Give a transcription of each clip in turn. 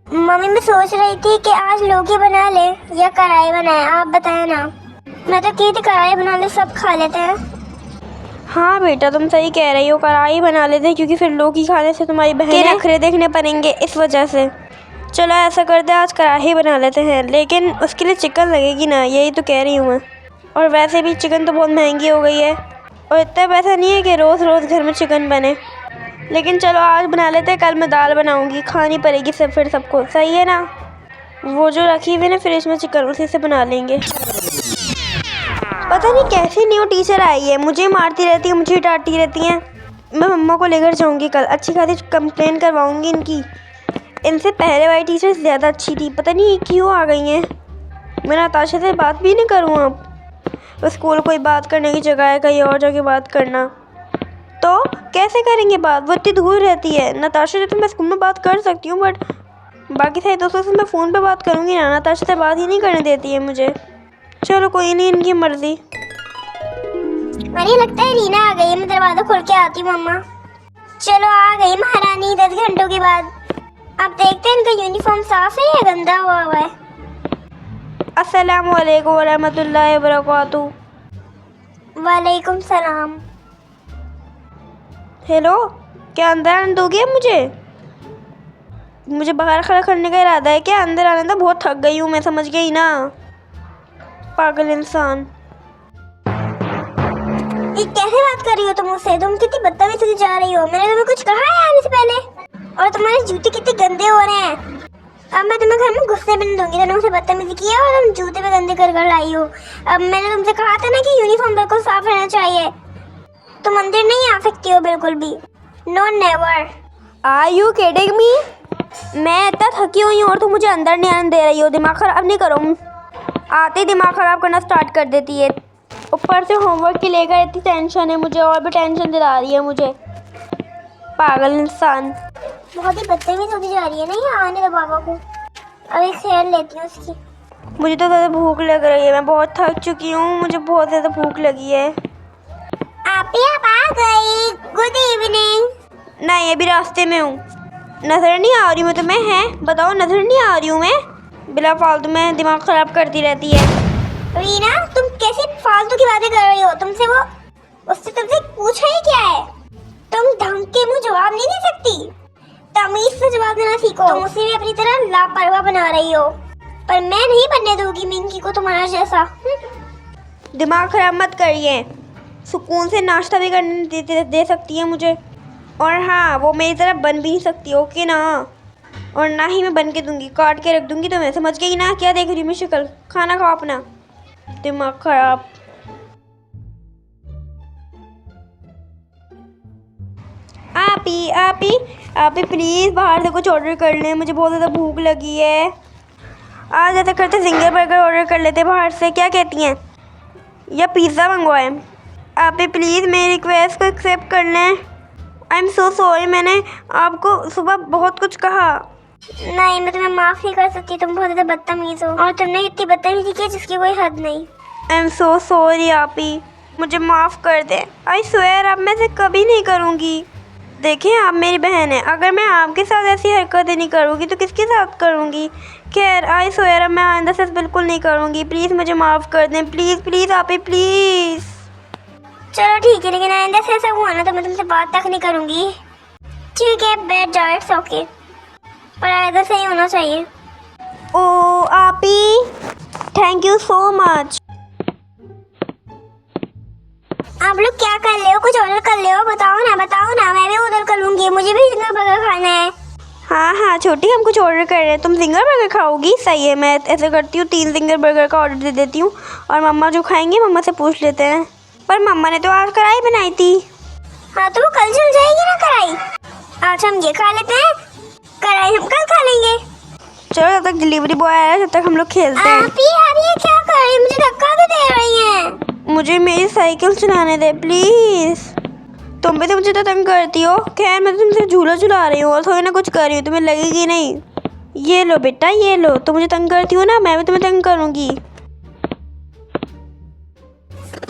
Mummy मैं सोच रही थी कि आज लौकी बना ले या कढ़ाई बनाए, आप बताएं ना। मैं तो कहती कढ़ाई बना ले, सब खा लेते हैं। हाँ बेटा तुम सही कह रही हो, कढ़ाई बना लेते हैं क्योंकि फिर लौकी खाने से तुम्हारी बहन के नखरे देखने पड़ेंगे, इस वजह से। चलो ऐसा करते हैं, आज कढ़ाई बना लेते हैं, लेकिन उसके लिए चिकन लगेगी ना, यही तो कह रही हूँ मैं। और वैसे भी चिकन तो बहुत महंगी हो गई है और इतना पैसा नहीं है कि रोज़ रोज़ घर में चिकन बने। लेकिन चलो आज बना लेते हैं, कल मैं दाल बनाऊँगी, खानी पड़ेगी सब फिर सबको, सही है ना। वो जो रखी हुई ना फ्रिज में चिकन, उसी से बना लेंगे। पता नहीं कैसी न्यू टीचर आई है, मुझे मारती रहती है, मुझे डांटती रहती हैं। मैं मम्मा को लेकर जाऊंगी कल, अच्छी खासी कंप्लेन करवाऊंगी इनकी। इनसे पहले वाली टीचर ज़्यादा अच्छी थी, पता नहीं क्यों आ गई हैं। मैं नताशा से बात भी नहीं करूँ अब, स्कूल कोई बात करने की जगह है कहीं और जाके बात करना। तो कैसे करेंगे बात, वो इतनी दूर रहती है। नताशा से तो मैं स्कूल में बात कर सकती हूँ, बट बाकी सारे दोस्तों से मैं फ़ोन पे बात करूँगी ना, नताशा से बात ही नहीं करने देती है मुझे। चलो कोई नहीं, इनकी मर्जी। अरे लगता है रीना आ गई है, मैं दरवाजा खोल के आती हूँ मम्मा। चलो आ गई महारानी 10 घंटों के बाद। अब देखते हैं इनका यूनिफॉर्म साफ है या गंदा हुआ हुआ है। अस्सलाम वालेकुम वरहमतुल्लाहि वबरकातुहू। वालेकुम सलाम। हेलो, क्या अंदर आने दोगे मुझे बाहर खड़ा करने का इरादा है क्या? अंदर आने दो, बहुत थक गई हूँ मैं, समझ गई ना, पागल इंसान। ये कैसे बात कर रही हो तुम मुझसे? तुम कितनी बदतमीजी से जा रही हो। मैंने तुम्हें कुछ कहा है आने से पहले? और तुम्हारे जूते कितने गंदे हो रहे हैं। अब मैं तुम्हें घर में गुस्से भी नहीं दूंगी। तुमने मुझसे बदतमीजी किया और तुम जूते पे गंदे कर लाई हो। अब मैंने तुमसे कहा था ना कि यूनिफॉर्म बिल्कुल साफ रहना चाहिए। तुम अंदर नहीं आ सकती हो बिल्कुल भी। No never. Are you kidding me? मैं इतना थकी हुई हूँ और तुम मुझे अंदर नहीं आने दे रही हो। दिमाग खराब नहीं करो, आते ही दिमाग खराब करना स्टार्ट कर देती है। ऊपर से होमवर्क की लेकर इतनी टेंशन है मुझे, और भी टेंशन दिला रही है मुझे, पागल इंसान। बहुत ही बदतमीज होती जा रही है ना ये। आने दो बाबा को, अभी खैर लेती हूँ उसकी। मुझे तो ज़्यादा भूख लग रही है, मैं बहुत थक चुकी हूँ, मुझे बहुत ज़्यादा भूख लगी है। आप आ गई। Good evening. नहीं, अभी रास्ते में हूँ, नज़र नहीं आ रही हूँ तुम्हें? हैं बताओ, नज़र नहीं आ रही हूँ मैं? बिला फालतू में दिमाग ख़राब करती रहती है। रीना तुम कैसी फालतू की बातें कर रही हो? तुमसे वो उससे तुमसे पूछा ही क्या है? तुम ढंग के मुंह जवाब नहीं दे सकती। तमीज से जवाब देना सीखो। तुम उसे भी अपनी तरह लापरवाह बना रही हो, पर मैं नहीं बनने दूंगी मिंकी को तुम्हारा जैसा। दिमाग ख़राब मत करिए, सुकून से नाश्ता भी करने दे सकती है मुझे। और हाँ, वो मेरी तरह बन भी नहीं सकती, ओके ना? और ना ही मैं बन के दूंगी, काट के रख दूंगी तुम्हें, समझ गई ना? क्या देख रही हूँ मैं शक्ल? खाना खाओ अपना, दिमाग खराब। आपी प्लीज़ बाहर से कुछ ऑर्डर कर लें, मुझे बहुत ज़्यादा भूख लगी है। आज ऐसा करते जिंगर बर्गर ऑर्डर कर लेते बाहर से, क्या कहती हैं? या पिज़्ज़ा मंगवाएं? आपी प्लीज़ मेरी रिक्वेस्ट को एक्सेप्ट कर लें। आई एम सो सॉरी, मैंने आपको सुबह बहुत कुछ कहा। नहीं, मैं तुम्हें माफ नहीं कर सकती। तुम बहुत ज्यादा बदतमीज हो और तुमने इतनी बदतमीजी की जिसकी कोई हद नहीं। आई एम सो सॉरी आपी, मुझे माफ़ कर दें। आई स्वेयर अब मैं इसे कभी नहीं करूँगी। देखें आप मेरी बहन है, अगर मैं आपके साथ ऐसी हरकतें नहीं करूँगी तो किसके साथ करूँगी? खैर आई स्वेयर अब मैं आइंदा से बिल्कुल नहीं करूँगी। प्लीज़ मुझे माफ़ कर दें, प्लीज़ प्लीज़ आपी प्लीज़। चलो ठीक है, लेकिन आइंदा से ऐसा हुआ ना तो मैं तुमसे बात तक नहीं करूँगी। ठीक है बैठ जाओ, इट्स ओके, पर आइंदा से ही होना चाहिए। ओ आपी, थैंक यू सो मच। आप लोग क्या कर ले हो? कुछ ऑर्डर कर ले हो? बताओ ना, मैं भी ऑर्डर कर लूँगी। मुझे भी जिंगर बर्गर खाना है। हाँ छोटी, हम कुछ ऑर्डर कर रहे हैं, तुम जिंगर बर्गर खाओगी? सही है, मैं ऐसे करती हूँ 3 जिंगर बर्गर का ऑर्डर दे देती हूँ, और मम्मा जो खाएंगे मम्मा से पूछ लेते हैं। पर मम्मा ने तो आज कढ़ाई बनाई थी। हाँ तो वो कल चल जाएगी ना कढ़ाई। आज हम ये खा लेते हैं, कढ़ाई हम कल खा लेंगे। चलो जब तक डिलीवरी बॉय आया जब तक हम लोग खेलते हैं। आप ये क्या कर रही हैं? मुझे धक्का भी दे रही हैं। मुझे मेरी साइकिल चलाने दे प्लीज़। तुम भी तो मुझे तो तंग करती हो। खैर मैं तुमसे झूला झुला रही हूँ और थोड़ी ना कुछ कर रही हूँ, तुम्हें लगेगी नहीं। ये लो बेटा, ये लो। तुम मुझे तंग करती हो ना, मैं भी तुम्हें तंग करूँगी।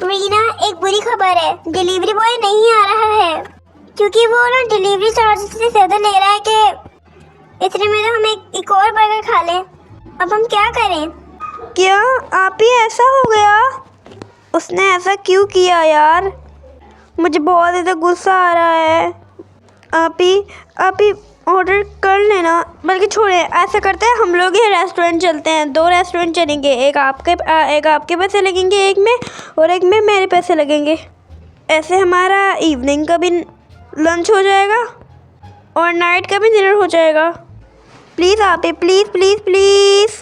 रीना एक बुरी खबर है, डिलीवरी बॉय नहीं आ रहा है क्योंकि वो ना डिलीवरी चार्ज से ज़्यादा ले रहा है कि इतने में तो हम एक और बर्गर खा लें। अब हम क्या करें? क्या आप ही ऐसा हो गया? उसने ऐसा क्यों किया यार? मुझे बहुत ज़्यादा गुस्सा आ रहा है। आप ही ऑर्डर कर लेना, बल्कि छोड़े, ऐसा करते हैं हम लोग ही रेस्टोरेंट चलते हैं। 2 रेस्टोरेंट चलेंगे, एक आपके पैसे लगेंगे एक में, और एक में मेरे पैसे लगेंगे। ऐसे हमारा इवनिंग का भी लंच हो जाएगा और नाइट का भी डिनर हो जाएगा। प्लीज़ आप ही, प्लीज़ प्लीज़ प्लीज़,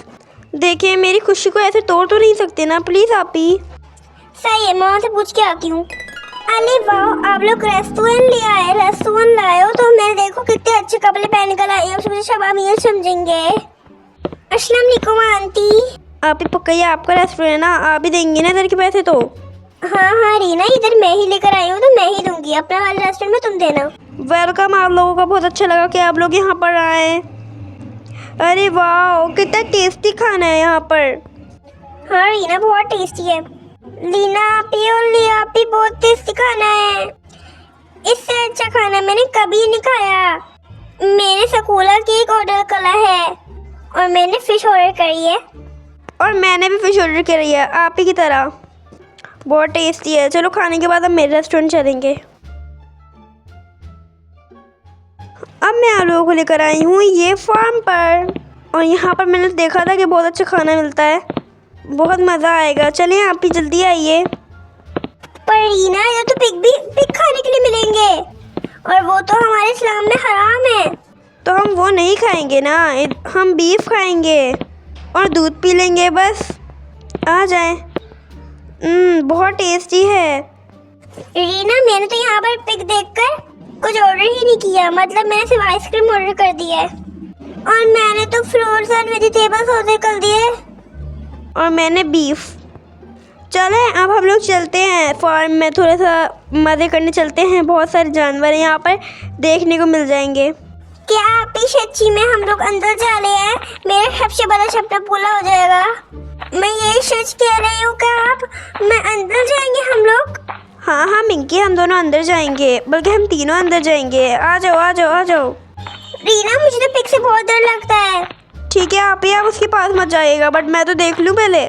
देखिए मेरी खुशी को ऐसे तोड़ तो नहीं सकते ना, प्लीज़ आप ही। सही है, मैं वहाँ से पूछ के आती हूँ। अरे वाह, आप लोग रेस्टोरेंट लाए हो तो मैं देखो कितने अच्छे कपड़े पहन कर आई हूँ, मुझे सब अमीर समझेंगे। अस्सलाम वालेकुम आंटी। आप ही पक्का, ये आपका रेस्टोरेंट है ना? आप ही देंगे ना इधर के पैसे तो? हाँ रीना, इधर मैं ही लेकर आई हूँ तो मैं ही दूंगी, अपना वाले रेस्टोरेंट में तुम देना। वेलकम, आप लोगों का बहुत अच्छा लगा कि आप लोग यहाँ पर आए। अरे वाह, कितना टेस्टी खाना है यहाँ पर। हाँ रीना, बहुत टेस्टी है। लीना आपी बहुत टेस्टी खाना है। इससे अच्छा खाना मैंने कभी नहीं खाया। मैंने सकोला केक ऑर्डर करा है और मैंने फिश ऑर्डर करी है। और मैंने भी फिश ऑर्डर करी है आप ही की तरह। बहुत टेस्टी है। चलो खाने के बाद हम मेरे रेस्टोरेंट चलेंगे। अब मैं आप लोगों को लेकर आई हूँ ये फार्म पर, और यहाँ पर मैंने देखा था कि बहुत अच्छा खाना मिलता है, बहुत मज़ा आएगा। चलें आप ही, जल्दी आइए। पर रीना, ये तो पिग खाने के लिए मिलेंगे और वो तो हमारे इस्लाम में हराम है। तो हम वो नहीं खाएंगे ना, हम बीफ खाएंगे और दूध पी लेंगे बस। आ जाएं। बहुत टेस्टी है। रीना, मैंने तो यहाँ पर पिग देखकर कुछ ऑर्डर ही नहीं किया, मतलब मैंने सिर्फ आइसक्रीम ऑर्डर कर दिया है और मैंने तो फ्रूट्स एंड वेजिटेबल्स ऑर्डर कर दिए और मैंने बीफ। चलें अब हम लोग चलते हैं फार्म में, थोड़ा सा मज़े करने चलते हैं। बहुत सारे जानवर यहाँ पर देखने को मिल जाएंगे। क्या आप ही सच्ची में हम लोग अंदर जा रहे हैं? मेरा सबसे बड़ा सपना पूरा हो जाएगा। मैं यही सच कह रही हूँ कि मैं अंदर जाएंगे हम लोग। हाँ हाँ मिंकी, हम दोनों अंदर जाएंगे, बल्कि हम तीनों अंदर जाएंगे। आ जाओ आ जाओ आ जाओ। रीना, मुझे तो पिग से बहुत डर लगता है। ठीक है आप ही, आप उसके पास मत जाइएगा, बट मैं तो देख लूँ पहले।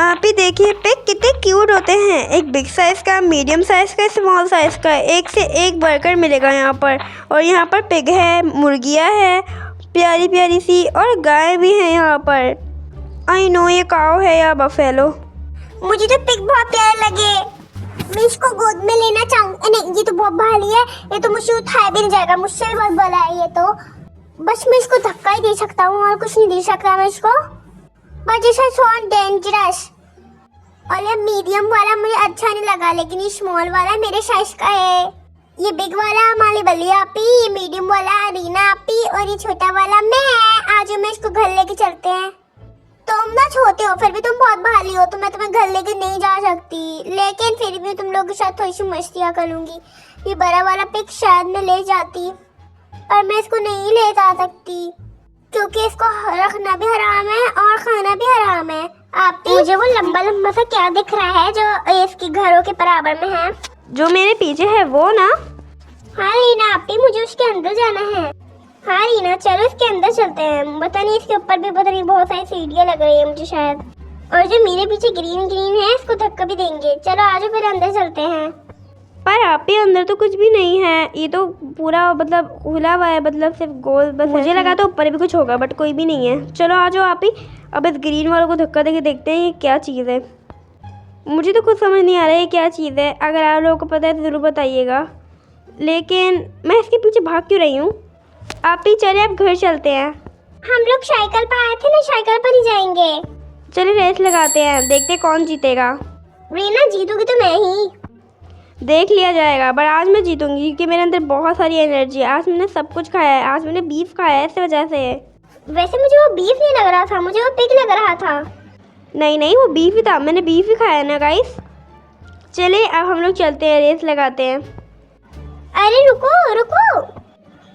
आप ही देखिए पिग कितने क्यूट होते हैं। एक बिग साइज़ का, मीडियम साइज़ का, स्मॉल साइज़ का, एक से एक बर्गर मिलेगा यहाँ पर। और यहाँ पर पिग है, मुर्गियाँ है प्यारी प्यारी सी, और गाय भी है यहाँ पर। आई नो ये काऊ है या बफेलो। मुझे तो पिग बहुत प्यारे लगे, मैं इसको गोद में लेना चाहूँगी। नहीं, ये तो बहुत भारी है, ये तो मुझसे उठाया भी नहीं जाएगा, मुझसे भी बहुत बड़ा है ये तो। बस मैं इसको धक्का ही दे सकता हूँ और कुछ नहीं दे सकता मैं इसको। But it's so dangerous. और ये मीडियम वाला मुझे अच्छा नहीं लगा, लेकिन ये स्मॉल वाला मेरे साइज का है। ये बिग वाला हमारी बलिया आपी, ये मीडियम वाला रीना आपी, और ये छोटा वाला मैं। आज मैं इसको घर लेके चलते हैं। तुम ना छोटे हो, फिर भी तुम बहुत भारी हो, तो मैं तुम्हें घर लेके नहीं जा सकती, लेकिन फिर भी तुम लोगों के साथ थोड़ी सी मस्तियाँ करूँगी। ये बड़ा वाला पिग शायद मैं ले जाती, पर मैं इसको नहीं ले जा सकती क्योंकि इसको रखना भी हराम है और खाना भी हराम है। आप मुझे वो लंबा लंबा सा क्या दिख रहा है जो इसके घरों के बराबर में है? जो मेरे पीछे है वो ना? हाँ रीना आपी, मुझे उसके अंदर जाना है। हाँ रीना, चलो इसके अंदर चलते हैं। पता नहीं इसके ऊपर भी पता नहीं बहुत सारी सीढ़ियाँ लग रही है मुझे शायद, और जो मेरे पीछे ग्रीन ग्रीन है इसको धक्का भी देंगे। चलो आज फिर अंदर चलते हैं। पर आप ही अंदर तो कुछ भी नहीं है, ये तो पूरा मतलब खुला हुआ है, मतलब सिर्फ गोल। बस मुझे लगा तो ऊपर भी कुछ होगा, बट कोई भी नहीं है। चलो आ जाओ आप ही, अब इस ग्रीन वालों को धक्का देके देखते हैं ये क्या चीज़ है। मुझे तो कुछ समझ नहीं आ रहा है ये क्या चीज़ है। अगर आप लोगों को पता है तो ज़रूर बताइएगा, लेकिन मैं इसके पीछे भाग क्यों रही हूँ? आप ही चले, अब घर चलते हैं। हम लोग साइकिल पर आए थे ना, साइकिल पर ही जाएंगे। चलिए रेस लगाते हैं, देखते कौन जीतेगा। रीना, जीतूगी तो मैं ही। देख लिया जाएगा, पर आज मैं जीतूंगी क्योंकि मेरे अंदर बहुत सारी एनर्जी है। आज मैंने सब कुछ खाया है, आज मैंने बीफ खाया है, इस वजह से। वैसे मुझे वो बीफ नहीं लग रहा था, मुझे वो पिग लग रहा था। नहीं नहीं, वो बीफ ही था, मैंने बीफ ही खाया ना गाइस। चलिए अब हम लोग चलते हैं, रेस लगाते हैं। अरे रुको रुको,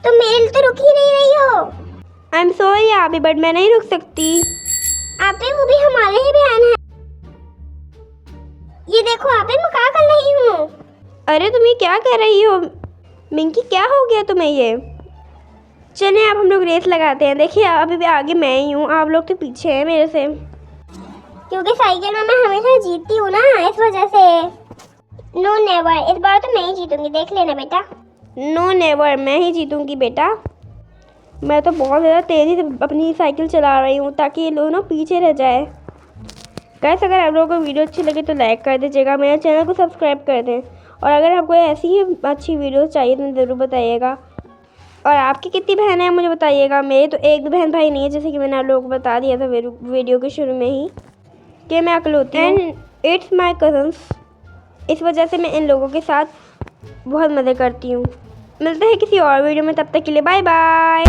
तुम मेरे लिए तो रुक ही नहीं रही हो। आई एम सॉरी आप ही, बट मैं नहीं रुक सकती। आप वो भी हमारे ही बहन है। ये देखो आप, मैं क्या कर रही हूँ। अरे तुम ये क्या कह रही हो मिंकी, क्या हो गया तुम्हें ये? चलिए अब हम लोग रेस लगाते हैं। देखिए अभी भी आगे मैं ही हूँ, आप लोग तो पीछे हैं मेरे से। क्योंकि साइकिल में मैं हमेशा जीतती हूँ ना, इस वजह से। नो नेवर, इस बार तो मैं ही जीतूंगी, देख लेना बेटा। नो नेवर, मैं ही जीतूंगी बेटा। मैं तो बहुत ज़्यादा तेज़ी से अपनी साइकिल चला रही हूँ ताकि ये लोग ना पीछे रह जाए। गाइस अगर आप लोगों को वीडियो अच्छी लगे तो लाइक कर दीजिएगा, मेरे चैनल को सब्सक्राइब कर दें, और अगर आपको ऐसी ही अच्छी वीडियोस चाहिए तो ज़रूर बताइएगा। और आपकी कितनी बहनें हैं मुझे बताइएगा। मेरे तो एक भी बहन भाई नहीं है, जैसे कि मैंने आप लोगों को बता दिया था वीडियो के शुरू में ही कि मैं अकेलौती हूँ। एंड इट्स माई कज़न्स, इस वजह से मैं इन लोगों के साथ बहुत मज़े करती हूँ। मिलते हैं किसी और वीडियो में, तब तक के लिए बाय बाय।